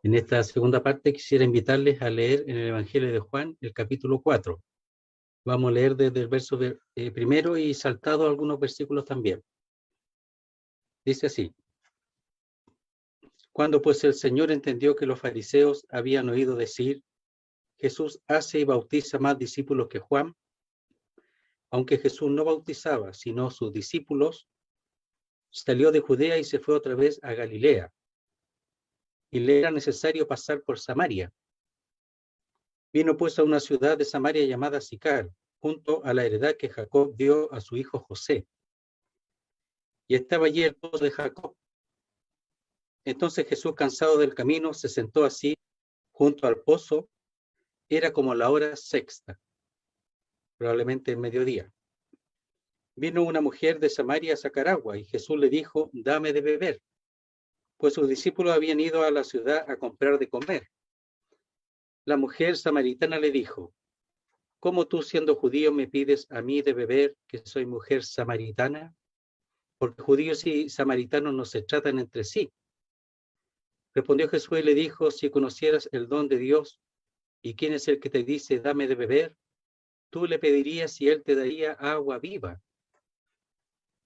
En esta segunda parte quisiera invitarles a leer en el Evangelio de Juan el capítulo 4. Vamos a leer desde el verso primero y saltado algunos versículos también. Dice así: Cuando pues el Señor entendió que los fariseos habían oído decir, Jesús hace y bautiza más discípulos que Juan, aunque Jesús no bautizaba, sino sus discípulos, salió de Judea y se fue otra vez a Galilea, y le era necesario pasar por Samaria. Vino pues a una ciudad de Samaria llamada Sicar, junto a la heredad que Jacob dio a su hijo José. Y estaba allí el pozo de Jacob. Entonces Jesús, cansado del camino, se sentó así junto al pozo. Era como la hora sexta, probablemente el mediodía. Vino una mujer de Samaria a sacar agua, y Jesús le dijo: dame de beber, pues sus discípulos habían ido a la ciudad a comprar de comer. La mujer samaritana le dijo: ¿cómo tú, siendo judío, me pides a mí de beber, que soy mujer samaritana? Porque judíos y samaritanos no se tratan entre sí. Respondió Jesús y le dijo: si conocieras el don de Dios, y quién es el que te dice dame de beber, tú le pedirías y él te daría agua viva.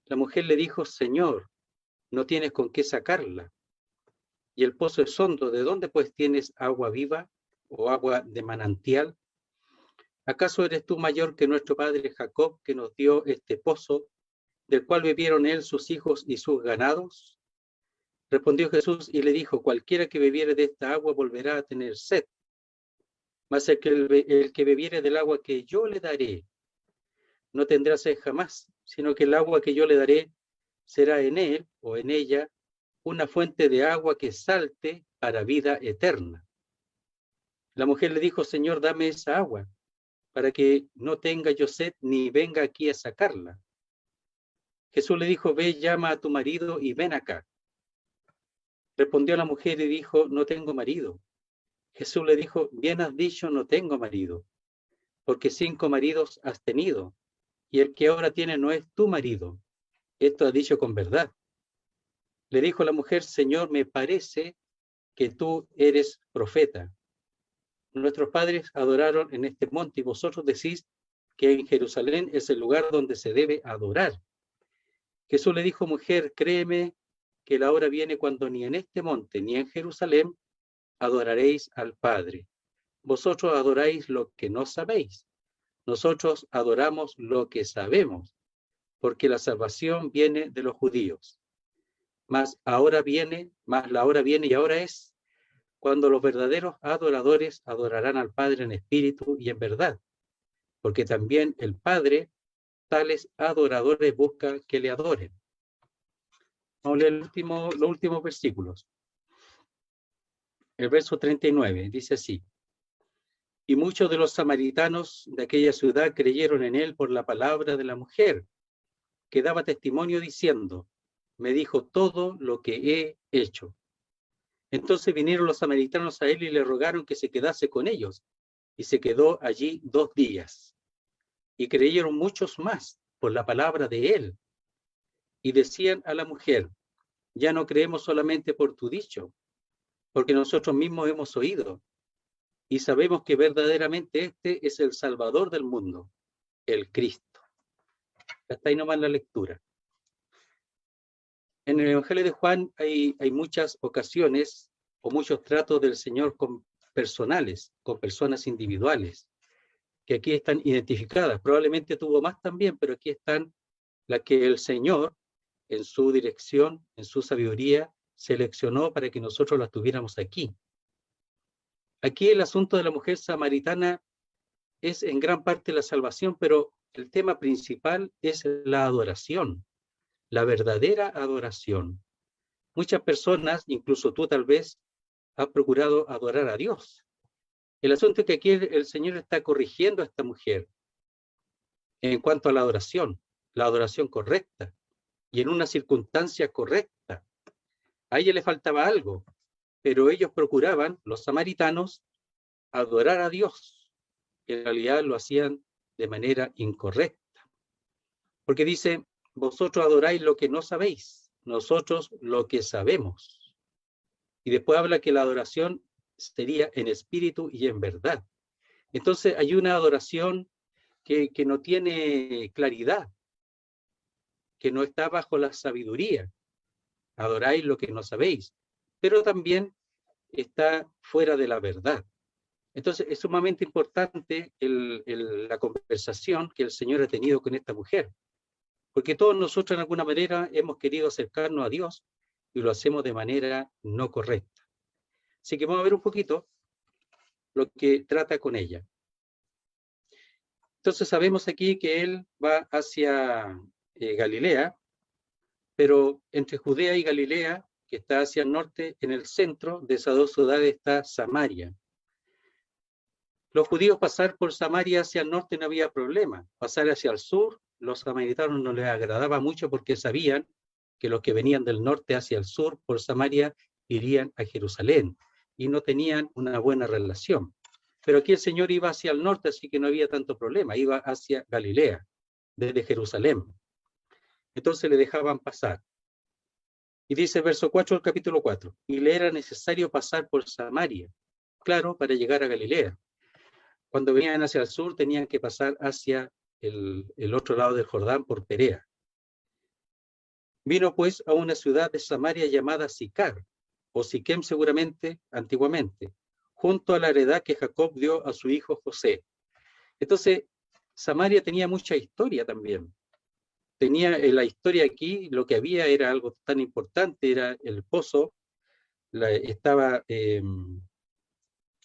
La mujer le dijo: Señor, no tienes con qué sacarla, y el pozo es hondo. ¿De dónde pues tienes agua viva o agua de manantial? ¿Acaso eres tú mayor que nuestro padre Jacob, que nos dio este pozo, del cual bebieron él, sus hijos y sus ganados? Respondió Jesús y le dijo: cualquiera que bebiere de esta agua volverá a tener sed, mas el que bebiere del agua que yo le daré no tendrá sed jamás, sino que el agua que yo le daré será en él o en ella una fuente de agua que salte para vida eterna. La mujer le dijo: Señor, dame esa agua, para que no tenga yo sed ni venga aquí a sacarla. Jesús le dijo: ve, llama a tu marido y ven acá. Respondió la mujer y dijo: no tengo marido. Jesús le dijo: bien has dicho, no tengo marido, porque 5 maridos has tenido, y el que ahora tiene no es tu marido. Esto has dicho con verdad. Le dijo la mujer: Señor, me parece que tú eres profeta. Nuestros padres adoraron en este monte, y vosotros decís que en Jerusalén es el lugar donde se debe adorar. Jesús le dijo: mujer, créeme que la hora viene cuando ni en este monte ni en Jerusalén adoraréis al Padre. Vosotros adoráis lo que no sabéis. Nosotros adoramos lo que sabemos, porque la salvación viene de los judíos. Mas la hora viene y ahora es, cuando los verdaderos adoradores adorarán al Padre en espíritu y en verdad, porque también el Padre tales adoradores busca que le adoren. Vamos a leer los últimos versículos. El verso 39 dice así: y muchos de los samaritanos de aquella ciudad creyeron en él por la palabra de la mujer, que daba testimonio diciendo: me dijo todo lo que he hecho. Entonces vinieron los samaritanos a él y le rogaron que se quedase con ellos, y se quedó allí 2 días. Y creyeron muchos más por la palabra de él. Y decían a la mujer: ya no creemos solamente por tu dicho, porque nosotros mismos hemos oído, y sabemos que verdaderamente este es el Salvador del mundo, el Cristo. Hasta ahí nomás la lectura. En el Evangelio de Juan hay muchas ocasiones o muchos tratos del Señor con personales, con personas individuales, que aquí están identificadas. Probablemente tuvo más también, pero aquí están las que el Señor, en su dirección, en su sabiduría, seleccionó para que nosotros las tuviéramos aquí. Aquí el asunto de la mujer samaritana es en gran parte la salvación, pero el tema principal es la adoración, la verdadera adoración. Muchas personas, incluso tú tal vez, has procurado adorar a Dios. El asunto es que aquí el Señor está corrigiendo a esta mujer en cuanto a la adoración correcta y en una circunstancia correcta. A ella le faltaba algo, pero ellos procuraban, los samaritanos, adorar a Dios. En realidad lo hacían de manera incorrecta. Porque dice: vosotros adoráis lo que no sabéis, nosotros lo que sabemos. Y después habla que la adoración sería en espíritu y en verdad. Entonces hay una adoración que no tiene claridad, que no está bajo la sabiduría. Adoráis lo que no sabéis, pero también está fuera de la verdad. Entonces es sumamente importante la conversación que el Señor ha tenido con esta mujer, porque todos nosotros en alguna manera hemos querido acercarnos a Dios y lo hacemos de manera no correcta. Así que vamos a ver un poquito lo que trata con ella. Entonces sabemos aquí que él va hacia Galilea, pero entre Judea y Galilea, que está hacia el norte, en el centro de esas dos ciudades está Samaria. Los judíos pasar por Samaria hacia el norte no había problema. Pasar hacia el sur, los samaritanos no les agradaba mucho porque sabían que los que venían del norte hacia el sur por Samaria irían a Jerusalén y no tenían una buena relación. Pero aquí el Señor iba hacia el norte, así que no había tanto problema. Iba hacia Galilea, desde Jerusalén. Entonces le dejaban pasar. Y dice el verso 4 del capítulo 4, y le era necesario pasar por Samaria, claro, para llegar a Galilea. Cuando venían hacia el sur tenían que pasar hacia el otro lado del Jordán por Perea. Vino pues a una ciudad de Samaria llamada Sicar, o Siquem seguramente, antiguamente, junto a la heredad que Jacob dio a su hijo José. Entonces, Samaria tenía mucha historia también. Tenía la historia aquí, lo que había era algo tan importante, era el pozo, estaba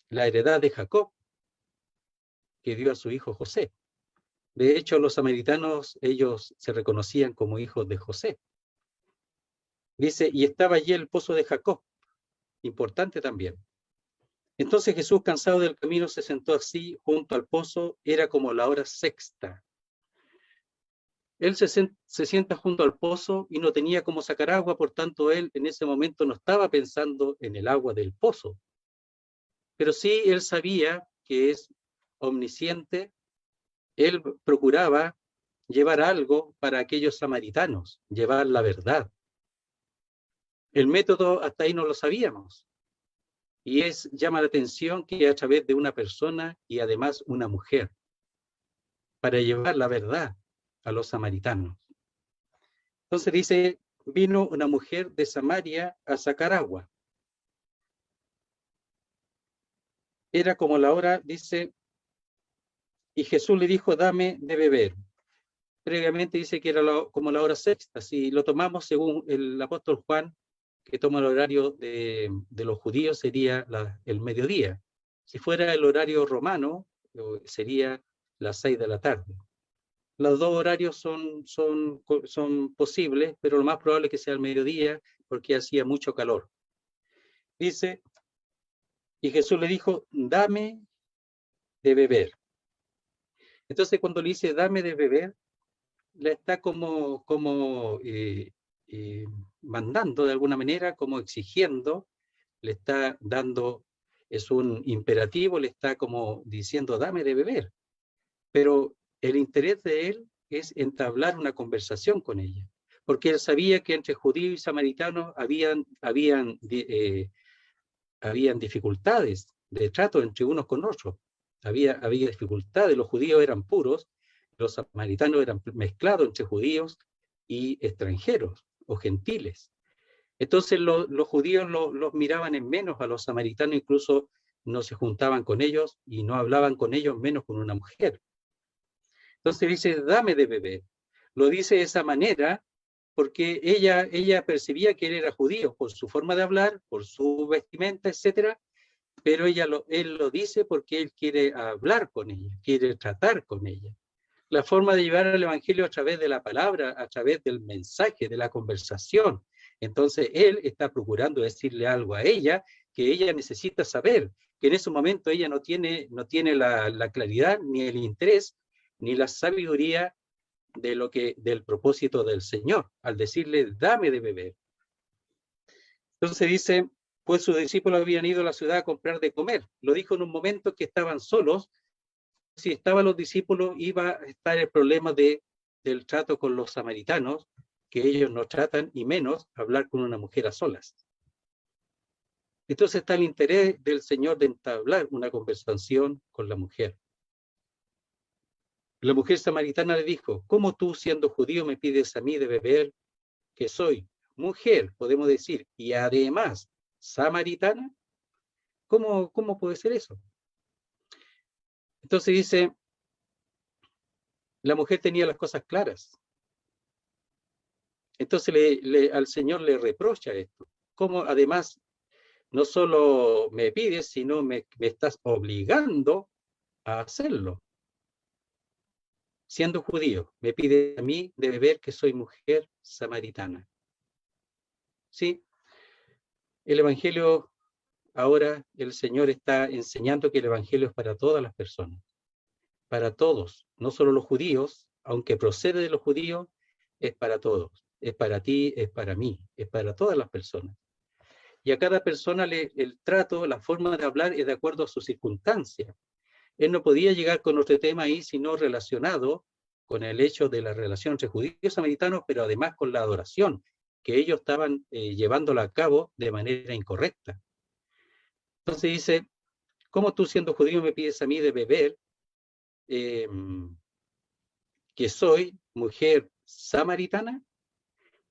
la heredad de Jacob, que dio a su hijo José. De hecho, los samaritanos, ellos se reconocían como hijos de José. Dice, y estaba allí el pozo de Jacob, importante también. Entonces Jesús, cansado del camino, se sentó así junto al pozo, era como la hora sexta. Él se sienta junto al pozo y no tenía cómo sacar agua, por tanto él en ese momento no estaba pensando en el agua del pozo. Pero sí él sabía que es omnisciente, él procuraba llevar algo para aquellos samaritanos, llevar la verdad. El método hasta ahí no lo sabíamos. Y llama la atención que a través de una persona y además una mujer, para llevar la verdad a los samaritanos. Entonces dice, vino una mujer de Samaria a sacar agua. Era como la hora, dice, y Jesús le dijo, dame de beber. Previamente dice que era como la hora sexta. Si lo tomamos según el apóstol Juan, que toma el horario de los judíos, sería el mediodía. Si fuera el horario romano, sería las 6 de la tarde. Los dos horarios son posibles, pero lo más probable es que sea el mediodía, porque hacía mucho calor. Dice, y Jesús le dijo, dame de beber. Entonces cuando le dice, dame de beber, le está como mandando de alguna manera, como exigiendo, le está dando, es un imperativo, le está como diciendo, dame de beber. Pero el interés de él es entablar una conversación con ella, porque él sabía que entre judíos y samaritanos habían dificultades de trato entre unos con otros. Había dificultades, los judíos eran puros, los samaritanos eran mezclados entre judíos y extranjeros o gentiles. Entonces los judíos los miraban en menos a los samaritanos, incluso no se juntaban con ellos y no hablaban con ellos, menos con una mujer. Entonces dice, dame de beber. Lo dice de esa manera porque ella percibía que él era judío por su forma de hablar, por su vestimenta, etcétera, pero él lo dice porque él quiere hablar con ella, quiere tratar con ella. La forma de llevar el evangelio a través de la palabra, a través del mensaje, de la conversación. Entonces él está procurando decirle algo a ella que ella necesita saber, que en ese momento ella no tiene la claridad, ni el interés, ni la sabiduría del propósito del Señor, al decirle, dame de beber. Entonces dice, pues sus discípulos habían ido a la ciudad a comprar de comer. Lo dijo en un momento que estaban solos. Si estaban los discípulos, iba a estar el problema del trato con los samaritanos, que ellos no tratan, y menos hablar con una mujer a solas. Entonces está el interés del Señor de entablar una conversación con la mujer. La mujer samaritana le dijo, ¿cómo tú, siendo judío, me pides a mí de beber, que soy mujer, podemos decir, y además samaritana? ¿Cómo puede ser eso? Entonces dice, la mujer tenía las cosas claras. Entonces al Señor le reprocha esto. ¿Cómo además no solo me pides, sino me estás obligando a hacerlo? Siendo judío, me pide a mí de beber, que soy mujer samaritana. Sí, el Evangelio, ahora el Señor está enseñando que el Evangelio es para todas las personas, para todos, no solo los judíos, aunque procede de los judíos, es para todos, es para ti, es para mí, es para todas las personas. Y a cada persona el trato, la forma de hablar es de acuerdo a sus circunstancias. Él no podía llegar con otro tema ahí, sino relacionado con el hecho de la relación entre judíos y samaritanos, pero además con la adoración, que ellos estaban llevándola a cabo de manera incorrecta. Entonces dice, ¿cómo tú, siendo judío, me pides a mí de beber, que soy mujer samaritana?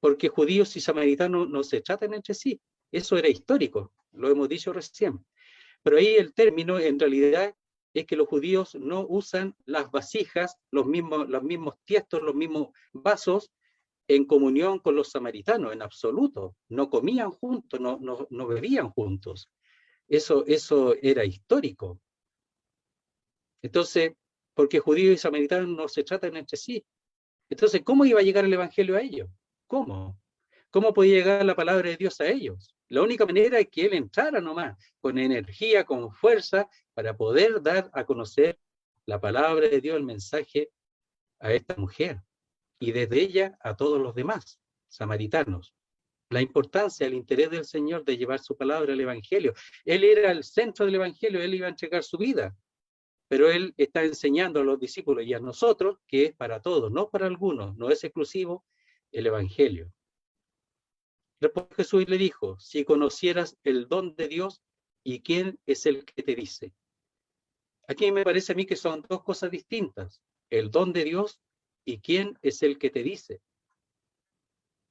Porque judíos y samaritanos no se tratan entre sí. Eso era histórico, lo hemos dicho recién. Pero ahí el término en realidad es que los judíos no usan las vasijas, los mismos tiestos, los mismos vasos en comunión con los samaritanos, en absoluto. No comían juntos, no bebían juntos. Eso era histórico. Entonces, porque judíos y samaritanos no se tratan entre sí. Entonces, ¿cómo iba a llegar el Evangelio a ellos? ¿Cómo? ¿Cómo podía llegar la palabra de Dios a ellos? La única manera es que Él entrara nomás, con energía, con fuerza, para poder dar a conocer la palabra de Dios, el mensaje a esta mujer, y desde ella a todos los demás, samaritanos. La importancia, el interés del Señor de llevar su palabra al Evangelio. Él era el centro del Evangelio, Él iba a entregar su vida, pero Él está enseñando a los discípulos y a nosotros que es para todos, no para algunos, no es exclusivo el Evangelio. Después Jesús le dijo, si conocieras el don de Dios y quién es el que te dice. Aquí me parece a mí que son dos cosas distintas, el don de Dios y quién es el que te dice.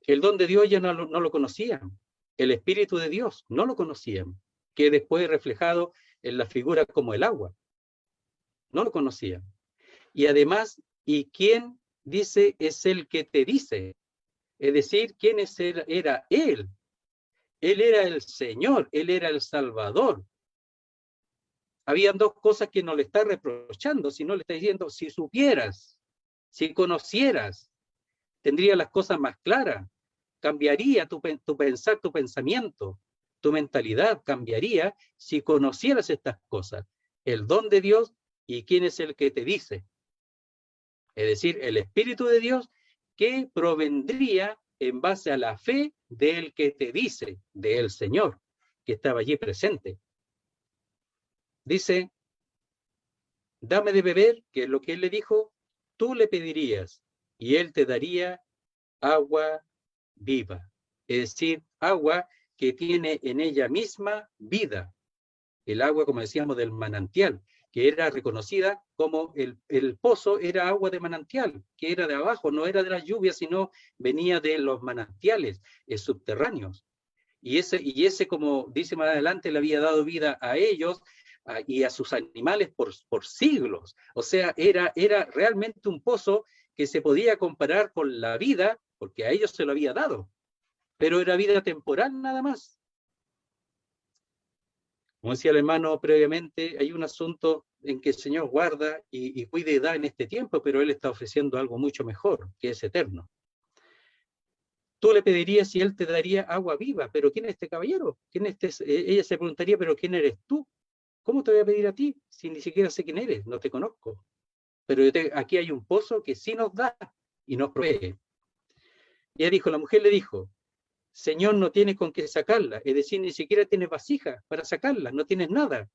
El don de Dios ya no lo conocían, el Espíritu de Dios no lo conocían, que después reflejado en la figura como el agua, no lo conocían. Y además, ¿y quién dice es el que te dice? Es decir, ¿quién era Él? Él era el Señor, Él era el Salvador. Habían dos cosas que no le está reprochando, sino le está diciendo, si supieras, si conocieras, tendría las cosas más claras, cambiaría tu pensar, tu pensamiento, tu mentalidad cambiaría si conocieras estas cosas, el don de Dios y quién es el que te dice. Es decir, el Espíritu de Dios que provendría en base a la fe del que te dice, del Señor, que estaba allí presente. Dice, dame de beber, que es lo que él le dijo, tú le pedirías y él te daría agua viva. Es decir, agua que tiene en ella misma vida. El agua, como decíamos, del manantial, que era reconocida como el pozo era agua de manantial, que era de abajo, no era de las lluvias, sino venía de los manantiales subterráneos. Y ese, como dice más adelante, le había dado vida a ellos y a sus animales por siglos. O sea, era realmente un pozo que se podía comparar con la vida, porque a ellos se lo había dado, pero era vida temporal nada más. Como decía el hermano previamente, hay un asunto en que el Señor guarda y cuida y da en este tiempo, pero Él está ofreciendo algo mucho mejor, que es eterno. Tú le pedirías y Él te daría agua viva, pero ¿quién es este caballero? Ella se preguntaría, pero ¿quién eres tú? ¿Cómo te voy a pedir a ti si ni siquiera sé quién eres? No te conozco. Pero aquí hay un pozo que sí nos da y nos provee. Y ella dijo, la mujer le dijo, Señor, no tienes con qué sacarla, es decir, ni siquiera tienes vasija para sacarla, no tienes nada.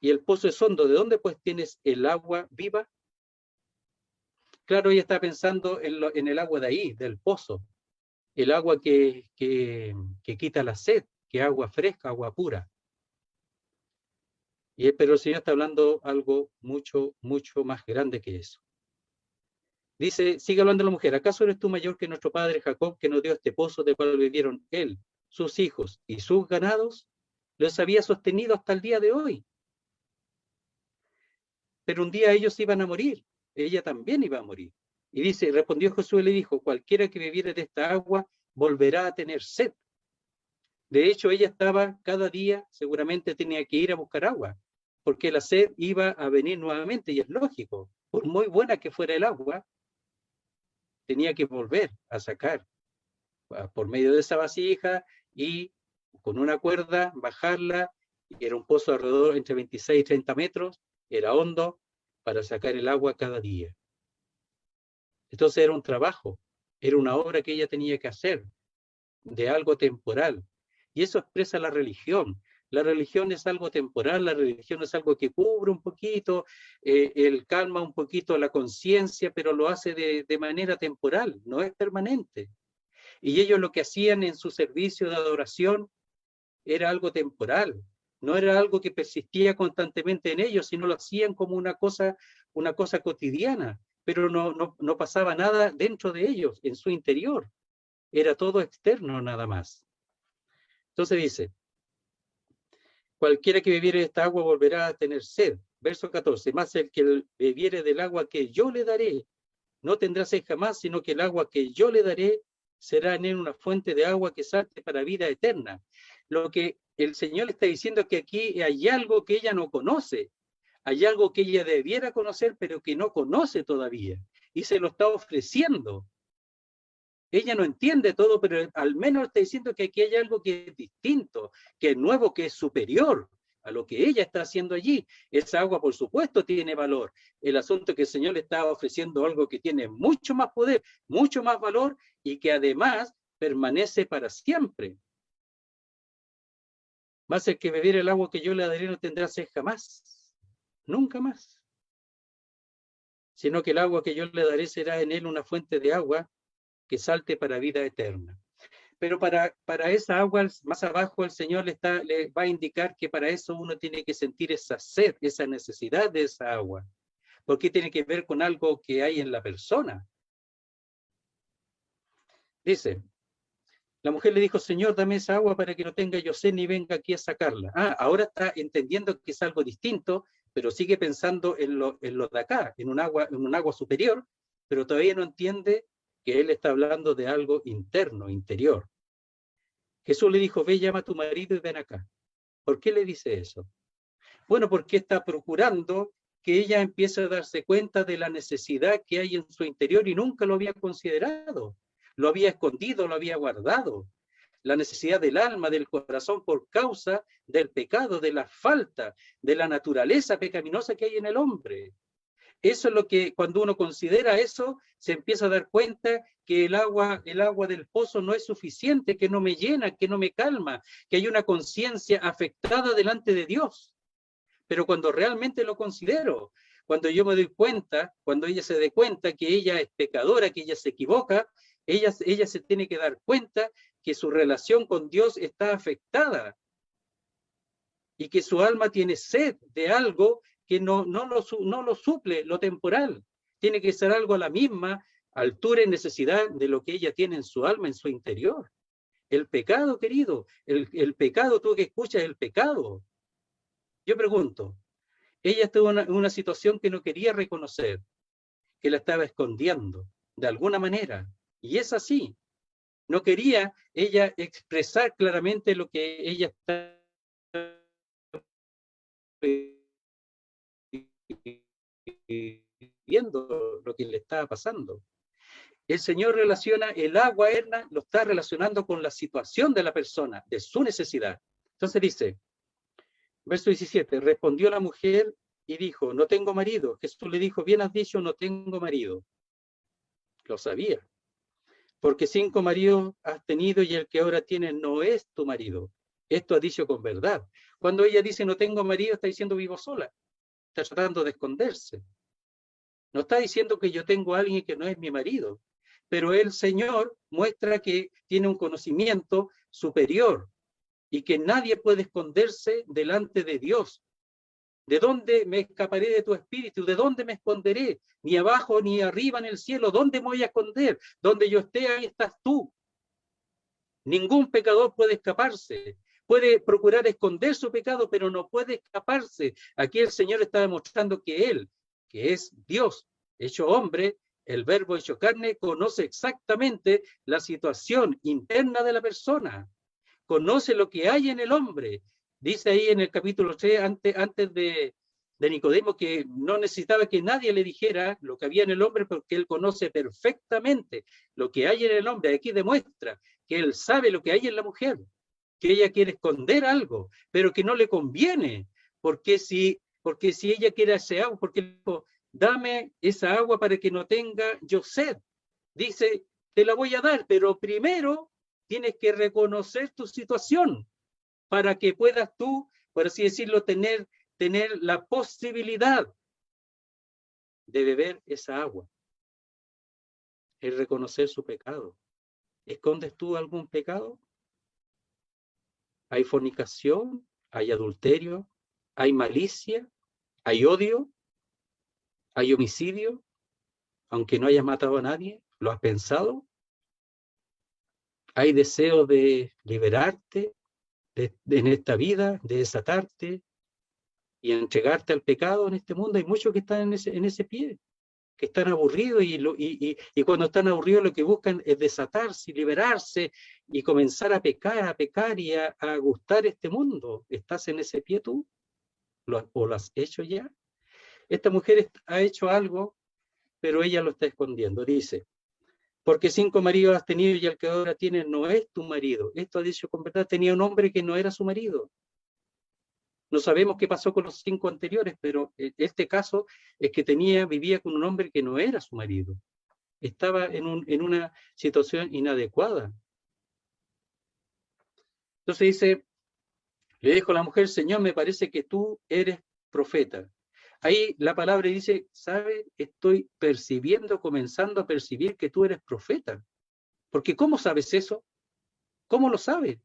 Y el pozo es hondo, ¿de dónde pues tienes el agua viva? Claro, ella está pensando en el agua de ahí, del pozo, el agua que quita la sed, que agua fresca, agua pura. Pero el Señor está hablando algo mucho, mucho más grande que eso. Dice, sigue hablando la mujer, ¿acaso eres tú mayor que nuestro padre Jacob, que nos dio este pozo del cual bebieron él, sus hijos y sus ganados? Los había sostenido hasta el día de hoy. Pero un día ellos iban a morir, ella también iba a morir. Y dice, respondió Josué y le dijo, cualquiera que bebiere de esta agua volverá a tener sed. De hecho, ella estaba cada día, seguramente tenía que ir a buscar agua, porque la sed iba a venir nuevamente, y es lógico, por muy buena que fuera el agua, tenía que volver a sacar por medio de esa vasija y con una cuerda bajarla, y era un pozo alrededor entre 26 y 30 metros, era hondo, para sacar el agua cada día. Entonces era un trabajo, era una obra que ella tenía que hacer, de algo temporal. Y eso expresa la religión. La religión es algo temporal, la religión es algo que cubre un poquito, calma un poquito la conciencia, pero lo hace de manera temporal, no es permanente. Y ellos lo que hacían en su servicio de adoración era algo temporal, no era algo que persistía constantemente en ellos, sino lo hacían como una cosa cotidiana, pero no pasaba nada dentro de ellos, en su interior. Era todo externo nada más. Entonces dice, cualquiera que bebiere de esta agua volverá a tener sed. Verso 14, más el que bebiere del agua que yo le daré, no tendrá sed jamás, sino que el agua que yo le daré será en él una fuente de agua que salte para vida eterna. Lo que el Señor está diciendo es que aquí hay algo que ella no conoce, hay algo que ella debiera conocer, pero que no conoce todavía, y se lo está ofreciendo. Ella no entiende todo, pero al menos está diciendo que aquí hay algo que es distinto, que es nuevo, que es superior a lo que ella está haciendo allí. Esa agua, por supuesto, tiene valor. El asunto es que el Señor le está ofreciendo algo que tiene mucho más poder, mucho más valor, y que además permanece para siempre. Más el que bebiere el agua que yo le daré no tendrá sed jamás, nunca más. Sino que el agua que yo le daré será en él una fuente de agua que salte para vida eterna. Pero para esa agua, más abajo, el Señor le va a indicar que para eso uno tiene que sentir esa sed, esa necesidad de esa agua, porque tiene que ver con algo que hay en la persona. Dice, la mujer le dijo, Señor, dame esa agua para que no tenga yo sed ni venga aquí a sacarla. Ahora está entendiendo que es algo distinto, pero sigue pensando en lo de acá, en un agua superior, pero todavía no entiende que él está hablando de algo interno, interior. Jesús le dijo, ve, llama a tu marido y ven acá. ¿Por qué le dice eso? Bueno, porque está procurando que ella empiece a darse cuenta de la necesidad que hay en su interior y nunca lo había considerado. Lo había escondido, lo había guardado. La necesidad del alma, del corazón, por causa del pecado, de la falta, de la naturaleza pecaminosa que hay en el hombre. Eso es lo que, cuando uno considera eso, se empieza a dar cuenta que el agua del pozo no es suficiente, que no me llena, que no me calma, que hay una conciencia afectada delante de Dios. Pero cuando realmente lo considero, cuando yo me doy cuenta, cuando ella se dé cuenta que ella es pecadora, que ella se equivoca, ella se tiene que dar cuenta que su relación con Dios está afectada y que su alma tiene sed de algo que no lo suple, lo temporal. Tiene que ser algo a la misma altura y necesidad de lo que ella tiene en su alma, en su interior. El pecado, querido, el pecado, tú que escuchas, el pecado. Yo pregunto, ella estuvo en una situación que no quería reconocer, que la estaba escondiendo de alguna manera, y es así. No quería ella expresar claramente lo que ella está viendo, lo que le estaba pasando. El Señor relaciona el agua eterna, lo está relacionando con la situación de la persona, de su necesidad. Entonces dice, verso 17, respondió la mujer y dijo, no tengo marido. Jesús le dijo, bien has dicho, no tengo marido. Lo sabía. Porque 5 maridos has tenido y el que ahora tienes no es tu marido. Esto ha dicho con verdad. Cuando ella dice no tengo marido, está diciendo vivo sola. Está tratando de esconderse. No está diciendo que yo tengo a alguien que no es mi marido. Pero el Señor muestra que tiene un conocimiento superior, y que nadie puede esconderse delante de Dios. ¿De dónde me escaparé de tu espíritu? ¿De dónde me esconderé? Ni abajo ni arriba en el cielo. ¿Dónde me voy a esconder? Donde yo esté, ahí estás tú. Ningún pecador puede escaparse. Puede procurar esconder su pecado, pero no puede escaparse. Aquí el Señor está demostrando que Él, que es Dios, hecho hombre, el verbo hecho carne, conoce exactamente la situación interna de la persona. Conoce lo que hay en el hombre. Dice ahí en el capítulo 3, antes de Nicodemo, que no necesitaba que nadie le dijera lo que había en el hombre, porque él conoce perfectamente lo que hay en el hombre. Aquí demuestra que él sabe lo que hay en la mujer, que ella quiere esconder algo, pero que no le conviene, porque si ella quiere ese agua, porque le dijo, dame esa agua para que no tenga yo sed. Dice, te la voy a dar, pero primero tienes que reconocer tu situación para que puedas tú, por así decirlo, tener la posibilidad de beber esa agua. Es reconocer su pecado. ¿Escondes tú algún pecado? ¿Hay fornicación? ¿Hay adulterio? ¿Hay malicia? ¿Hay odio? ¿Hay homicidio? Aunque no hayas matado a nadie, ¿lo has pensado? ¿Hay deseo de liberarte en esta vida, de desatarte y entregarte al pecado en este mundo? Hay muchos que están en ese pie, que están aburridos y cuando están aburridos lo que buscan es desatarse y liberarse y comenzar a pecar y a gustar este mundo. ¿Estás en ese pie tú? ¿O lo has hecho ya? Esta mujer ha hecho algo, pero ella lo está escondiendo. Dice, porque 5 maridos has tenido y el que ahora tienes no es tu marido. Esto ha dicho con verdad, tenía un hombre que no era su marido. No sabemos qué pasó con los 5 anteriores, pero este caso es que vivía con un hombre que no era su marido. Estaba en una situación inadecuada. Entonces dice, le dijo a la mujer, Señor, me parece que tú eres profeta. Ahí la palabra dice, ¿sabe? Estoy comenzando a percibir que tú eres profeta. Porque ¿cómo sabes eso? ¿Cómo lo sabes?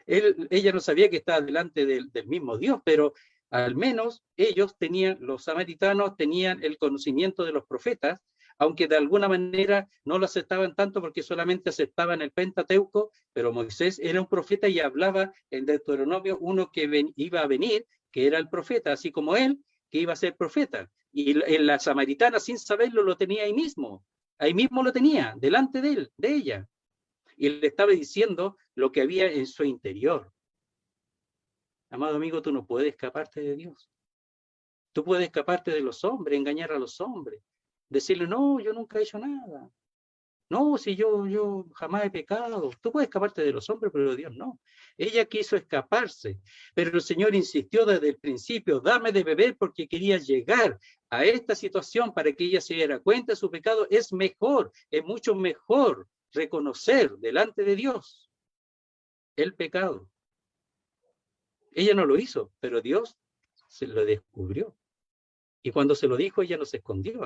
Ella no sabía que estaba delante del mismo Dios, pero al menos los samaritanos tenían el conocimiento de los profetas, aunque de alguna manera no lo aceptaban tanto porque solamente aceptaban el Pentateuco, pero Moisés era un profeta y hablaba en Deuteronomio uno que iba a venir, que era el profeta, así como él, que iba a ser profeta. Y en la samaritana, sin saberlo, lo tenía ahí mismo lo tenía, delante de ella. Y le estaba diciendo lo que había en su interior. Amado amigo, tú no puedes escaparte de Dios. Tú puedes escaparte de los hombres, engañar a los hombres, decirle, no, yo nunca he hecho nada. No, si yo jamás he pecado. Tú puedes escaparte de los hombres, pero de Dios no. Ella quiso escaparse, pero el Señor insistió desde el principio, dame de beber porque quería llegar a esta situación para que ella se diera cuenta de su pecado. Es mejor, es mucho mejor reconocer delante de Dios el pecado. Ella no lo hizo, pero Dios se lo descubrió. Y cuando se lo dijo, ella no se escondió.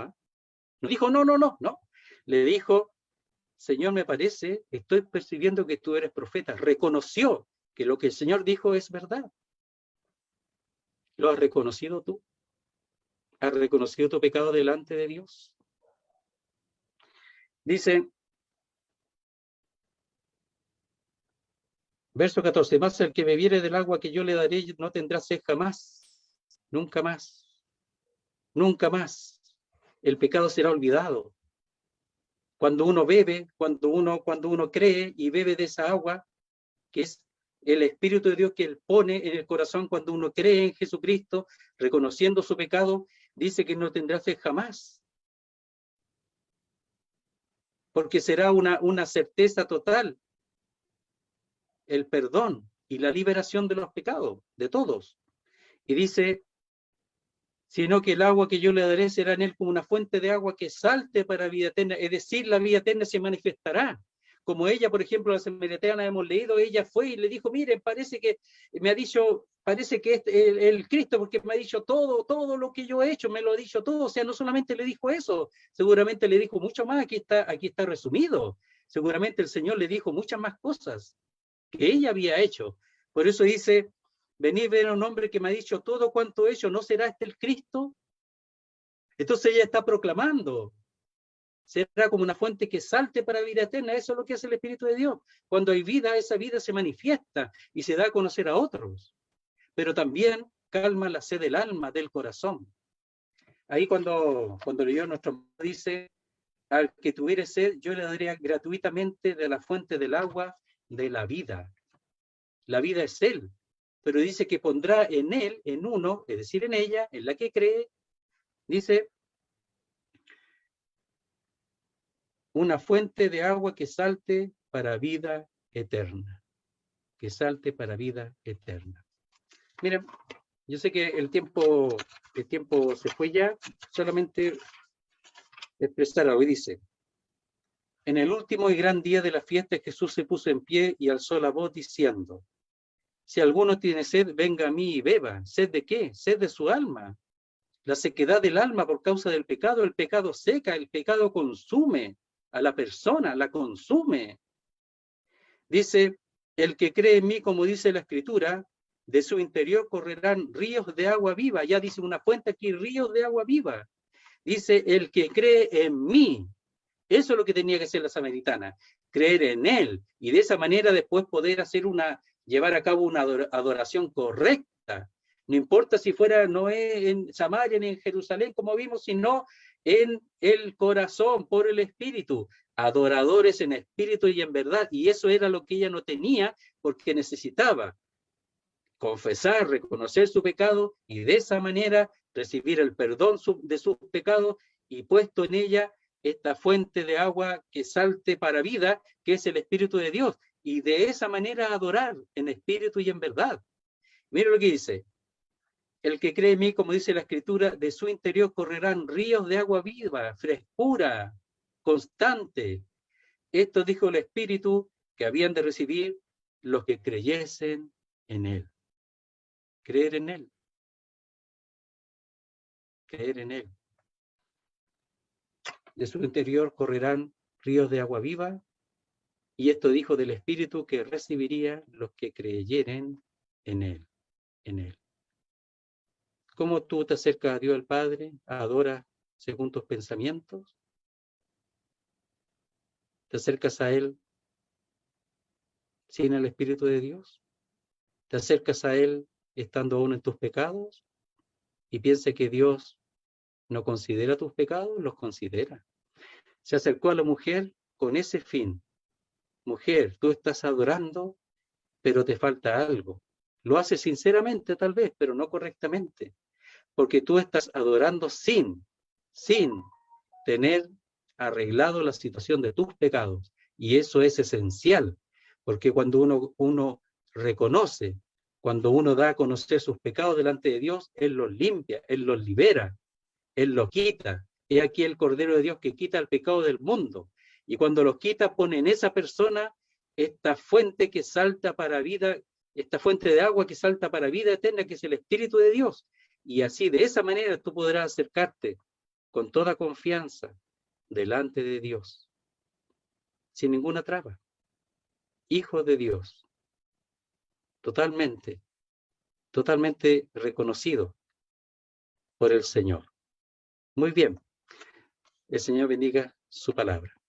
No dijo, no. Le dijo, Señor, me parece, estoy percibiendo que tú eres profeta. Reconoció que lo que el Señor dijo es verdad. ¿Lo has reconocido tú? ¿Has reconocido tu pecado delante de Dios? Dice, verso 14, más el que bebiere del agua que yo le daré no tendrá sed jamás, nunca más, nunca más. El pecado será olvidado. Cuando uno bebe, cuando uno cree y bebe de esa agua, que es el Espíritu de Dios que Él pone en el corazón cuando uno cree en Jesucristo, reconociendo su pecado, dice que no tendrá sed jamás. Porque será una certeza total el perdón y la liberación de los pecados, de todos. Y dice, sino que el agua que yo le daré será en él como una fuente de agua que salte para vida eterna, es decir, la vida eterna se manifestará. Como ella, por ejemplo, la samaritana hemos leído, ella fue y le dijo, mire, parece que es el Cristo, porque me ha dicho todo lo que yo he hecho, me lo ha dicho todo. O sea, no solamente le dijo eso, seguramente le dijo mucho más, aquí está resumido. Seguramente el Señor le dijo muchas más cosas. que ella había hecho. Por eso dice, venid ver a un hombre que me ha dicho todo cuanto he hecho, ¿no será este el Cristo? Entonces ella está proclamando, será como una fuente que salte para vida eterna. Eso es lo que hace el Espíritu de Dios. Cuando hay vida, esa vida se manifiesta y se da a conocer a otros. Pero también calma la sed del alma, del corazón. Ahí cuando leyó nuestro dice, al que tuviere sed, yo le daré gratuitamente de la fuente del agua de la vida. La vida es Él, pero dice que pondrá en Él, en uno, es decir, en ella, en la que cree, dice, una fuente de agua que salte para vida eterna. Que salte para vida eterna. Miren, yo sé que el tiempo se fue ya, solamente expresar algo. Y dice, en el último y gran día de la fiesta Jesús se puso en pie y alzó la voz diciendo, si alguno tiene sed, venga a mí y beba. ¿Sed de qué? Sed de su alma. La sequedad del alma por causa del pecado, el pecado seca, el pecado consume a la persona, la consume. Dice, el que cree en mí, como dice la Escritura, de su interior correrán ríos de agua viva. Ya dice una fuente aquí, ríos de agua viva. Dice, el que cree en mí. Eso es lo que tenía que hacer la samaritana, creer en él. Y de esa manera después poder llevar a cabo una adoración correcta. No importa si fuera, no es en Samaria ni en Jerusalén, como vimos, sino en el corazón, por el Espíritu. Adoradores en espíritu y en verdad. Y eso era lo que ella no tenía, porque necesitaba confesar, reconocer su pecado y de esa manera recibir el perdón de sus pecados y puesto en ella esta fuente de agua que salte para vida, que es el Espíritu de Dios. Y de esa manera adorar en espíritu y en verdad. Mira lo que dice. El que cree en mí, como dice la Escritura, de su interior correrán ríos de agua viva, frescura, constante. Esto dijo el Espíritu que habían de recibir los que creyesen en Él. Creer en Él. Creer en Él. De su interior correrán ríos de agua viva, y esto dijo del Espíritu que recibiría los que creyeren en Él. En Él. ¿Cómo tú te acercas a Dios el Padre? ¿Adoras según tus pensamientos? ¿Te acercas a Él sin el Espíritu de Dios? ¿Te acercas a Él estando aún en tus pecados? Y piensa que Dios no considera tus pecados, los considera. Se acercó a la mujer con ese fin. Mujer, tú estás adorando, pero te falta algo. Lo haces sinceramente tal vez, pero no correctamente. Porque tú estás adorando sin tener arreglado la situación de tus pecados. Y eso es esencial, porque cuando uno reconoce, cuando uno da a conocer sus pecados delante de Dios, Él los limpia, Él los libera, Él los quita. He aquí el Cordero de Dios que quita el pecado del mundo. Y cuando los quita, pone en esa persona esta fuente que salta para vida, esta fuente de agua que salta para vida eterna, que es el Espíritu de Dios. Y así, de esa manera, tú podrás acercarte con toda confianza delante de Dios, sin ninguna traba. Hijo de Dios, totalmente reconocido por el Señor. Muy bien, el Señor bendiga su palabra.